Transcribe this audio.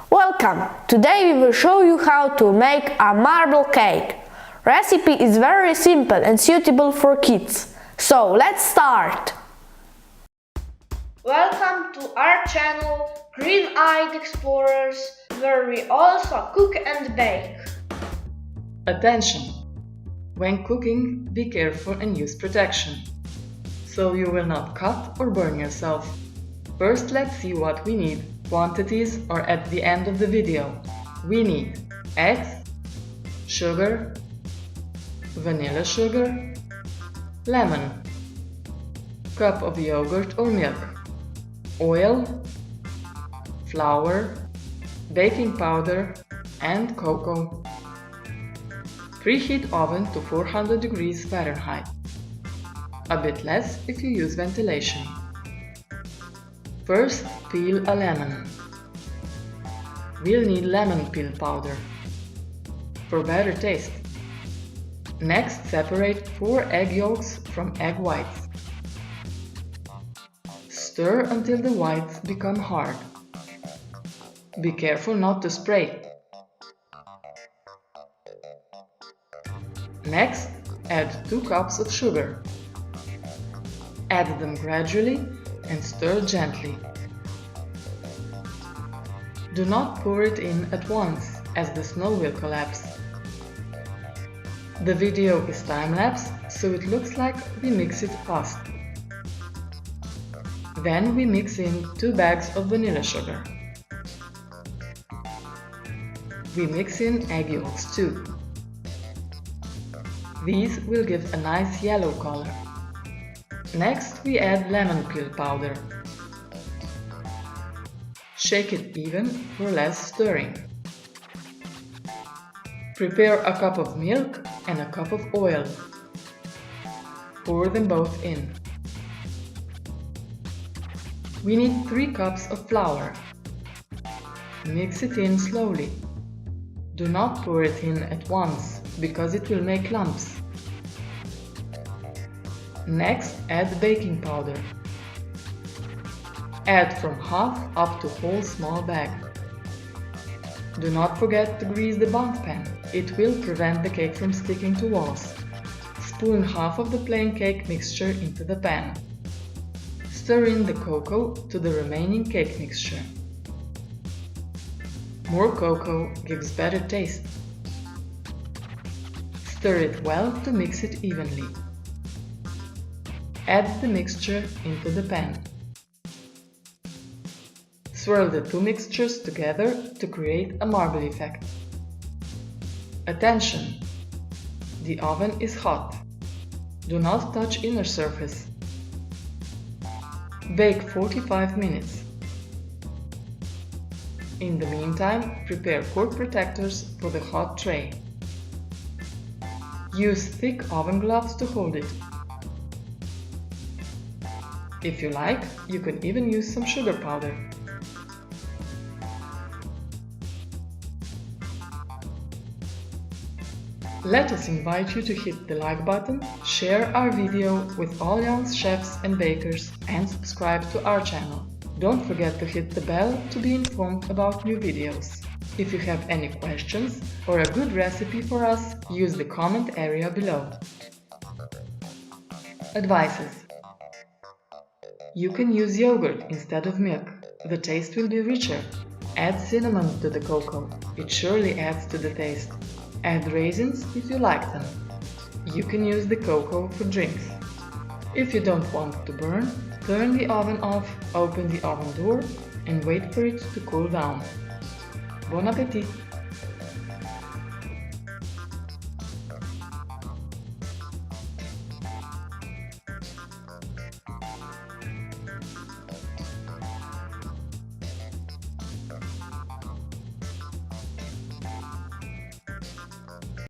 Welcome! Today we will show you how to make a marble cake. Recipe is very simple and suitable for kids. So let's start! Welcome to our channel Green-Eyed Explorers, where we also cook and bake. Attention! When cooking, be careful and use protection, so you will not cut or burn yourself. First, let's see what we need. Quantities are at the end of the video. We need eggs, sugar, vanilla sugar, lemon, cup of yogurt or milk, oil, flour, baking powder and cocoa. Preheat oven to 400 degrees Fahrenheit. A bit less if you use ventilation. First, peel a lemon. We'll need lemon peel powder for better taste. Next, separate 4 egg yolks from egg whites. Stir until the whites become hard. Be careful not to spray. Next, add 2 cups of sugar. Add them gradually and stir gently. Do not pour it in at once, as the snow will collapse. The video is time-lapse, so it looks like we mix it fast. Then we mix in 2 bags of vanilla sugar. We mix in egg yolks too. These will give a nice yellow color. Next, we add lemon peel powder. Shake it even for less stirring. Prepare a cup of milk and a cup of oil. Pour them both in. We need 3 cups of flour. Mix it in slowly. Do not pour it in at once, because it will make lumps. Next, add baking powder. Add from half up to whole small bag. Do not forget to grease the Bundt pan. It will prevent the cake from sticking to walls. Spoon half of the plain cake mixture into the pan. Stir in the cocoa to the remaining cake mixture. More cocoa gives better taste. Stir it well to mix it evenly. Add the mixture into the pan. Swirl the 2 mixtures together to create a marble effect. Attention! The oven is hot. Do not touch inner surface. Bake 45 minutes. In the meantime, prepare cord protectors for the hot tray. Use thick oven gloves to hold it. If you like, you can even use some sugar powder. Let us invite you to hit the like button, share our video with all young chefs and bakers, and subscribe to our channel. Don't forget to hit the bell to be informed about new videos. If you have any questions or a good recipe for us, use the comment area below. Advices: you can use yogurt instead of milk. The taste will be richer. Add cinnamon to the cocoa. It surely adds to the taste. Add raisins if you like them. You can use the cocoa for drinks. If you don't want to burn, turn the oven off, open the oven door and wait for it to cool down. Bon appétit!